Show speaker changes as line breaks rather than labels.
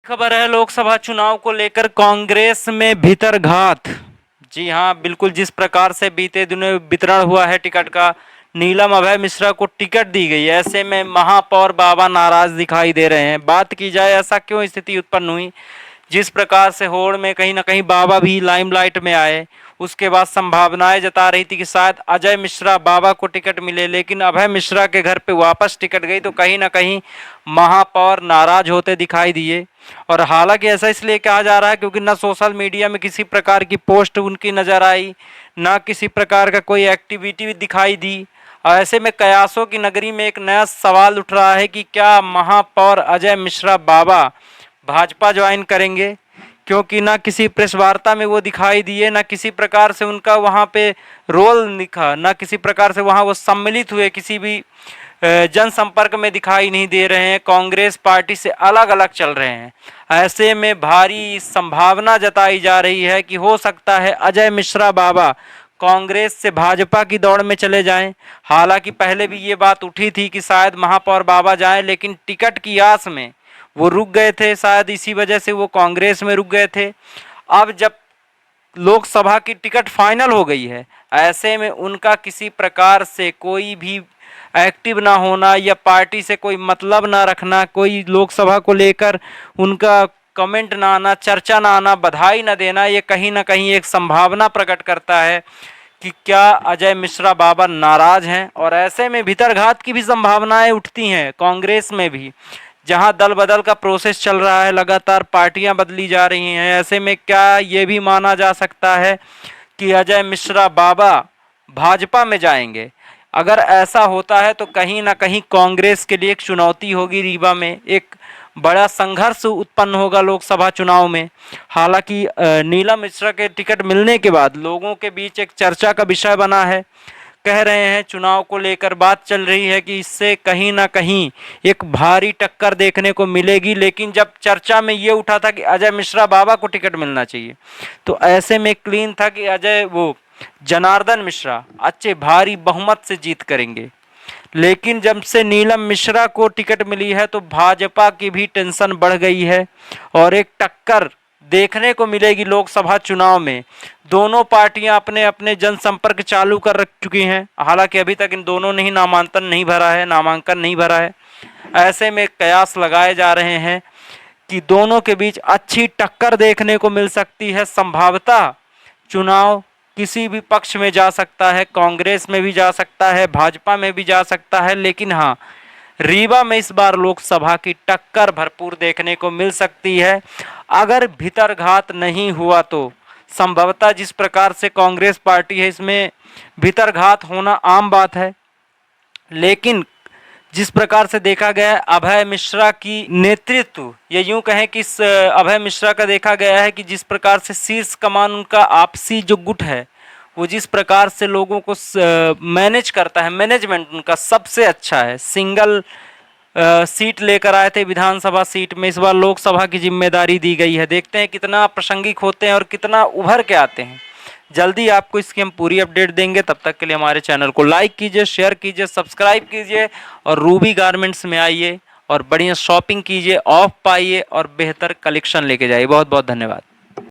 खबर है लोकसभा चुनाव को लेकर कांग्रेस में भीतरघात। जी हां, बिल्कुल जिस प्रकार से बीते दिनों वितरण हुआ है टिकट का, नीलम अभय मिश्रा को टिकट दी गई है। ऐसे में महापौर बाबा नाराज दिखाई दे रहे हैं। बात की जाए ऐसा क्यों स्थिति उत्पन्न हुई, जिस प्रकार से होड़ में कहीं ना कहीं बाबा भी लाइमलाइट में आए, उसके बाद संभावनाएं जता रही थी कि शायद अजय मिश्रा बाबा को टिकट मिले, लेकिन अभय मिश्रा के घर पे वापस टिकट गई तो कहीं ना कहीं महापौर नाराज होते दिखाई दिए। और हालांकि ऐसा इसलिए कहा जा रहा है क्योंकि ना सोशल मीडिया में किसी प्रकार की पोस्ट उनकी नजर आई, ना किसी प्रकार का कोई एक्टिविटी दिखाई दी। और ऐसे में कयासों की नगरी में एक नया सवाल उठ रहा है कि क्या महापौर अजय मिश्रा बाबा भाजपा ज्वाइन करेंगे, क्योंकि ना किसी प्रेस वार्ता में वो दिखाई दिए, ना किसी प्रकार से उनका वहाँ पे रोल दिखा, ना किसी प्रकार से वहाँ वो सम्मिलित हुए, किसी भी जनसंपर्क में दिखाई नहीं दे रहे हैं, कांग्रेस पार्टी से अलग अलग चल रहे हैं। ऐसे में भारी संभावना जताई जा रही है कि हो सकता है अजय मिश्रा बाबा कांग्रेस से भाजपा की दौड़ में चले जाएं। हालांकि पहले भी ये बात उठी थी कि शायद महापौर बाबा जाएं, लेकिन टिकट की आस में वो रुक गए थे, शायद इसी वजह से वो कांग्रेस में रुक गए थे। अब जब लोकसभा की टिकट फाइनल हो गई है, ऐसे में उनका किसी प्रकार से कोई भी एक्टिव ना होना या पार्टी से कोई मतलब ना रखना, कोई लोकसभा को लेकर उनका कमेंट ना आना, चर्चा ना आना, बधाई ना देना, ये कहीं ना कहीं एक संभावना प्रकट करता है कि क्या अजय मिश्रा बाबा नाराज हैं। और ऐसे में भीतरघात की भी संभावनाएं उठती हैं कांग्रेस में भी, जहां दल बदल का प्रोसेस चल रहा है, लगातार पार्टियां बदली जा रही हैं। ऐसे में क्या ये भी माना जा सकता है कि अजय मिश्रा बाबा भाजपा में जाएंगे? अगर ऐसा होता है तो कहीं ना कहीं कांग्रेस के लिए एक चुनौती होगी, रीवा में एक बड़ा संघर्ष उत्पन्न होगा लोकसभा चुनाव में। हालांकि नीलम मिश्रा के टिकट मिलने के बाद लोगों के बीच एक चर्चा का विषय बना है, कह रहे हैं चुनाव को लेकर बात चल रही है कि इससे कहीं ना कहीं एक भारी टक्कर देखने को मिलेगी। लेकिन जब चर्चा में ये उठा था कि अजय मिश्रा बाबा को टिकट मिलना चाहिए, तो ऐसे में क्लीन था कि जनार्दन मिश्रा अच्छे भारी बहुमत से जीत करेंगे। लेकिन जब से नीलम मिश्रा को टिकट मिली है तो भाजपा की भी टेंशन बढ़ गई है और एक टक्कर देखने को मिलेगी लोकसभा चुनाव में। दोनों पार्टियां अपने अपने जनसंपर्क चालू कर रख चुकी हैं। हालांकि अभी तक इन दोनों ने ही नामांकन नहीं भरा है। ऐसे में कयास लगाए जा रहे हैं कि दोनों के बीच अच्छी टक्कर देखने को मिल सकती है। संभवतः चुनाव किसी भी पक्ष में जा सकता है, कांग्रेस में भी जा सकता है, भाजपा में भी जा सकता है, लेकिन हाँ, रीवा में इस बार लोकसभा की टक्कर भरपूर देखने को मिल सकती है। अगर भीतरघात नहीं हुआ तो संभवतः जिस प्रकार से कांग्रेस पार्टी है, इसमें भीतरघात होना आम बात है। लेकिन जिस प्रकार से देखा गया है अभय मिश्रा की नेतृत्व, ये यूं कहें कि अभय मिश्रा का देखा गया है कि जिस प्रकार से शीर्ष कमान उनका आपसी जो गुट है, वो जिस प्रकार से लोगों को मैनेज करता है, मैनेजमेंट उनका सबसे अच्छा है। सिंगल सीट लेकर आए थे विधानसभा सीट में, इस बार लोकसभा की जिम्मेदारी दी गई है। देखते हैं कितना प्रासंगिक होते हैं और कितना उभर के आते हैं। जल्दी आपको इसकी हम पूरी अपडेट देंगे। तब तक के लिए हमारे चैनल को लाइक कीजिए, शेयर कीजिए, सब्सक्राइब कीजिए और रूबी गारमेंट्स में आइए और बढ़िया शॉपिंग कीजिए, ऑफ पाइए और बेहतर कलेक्शन लेके जाइए। बहुत बहुत धन्यवाद।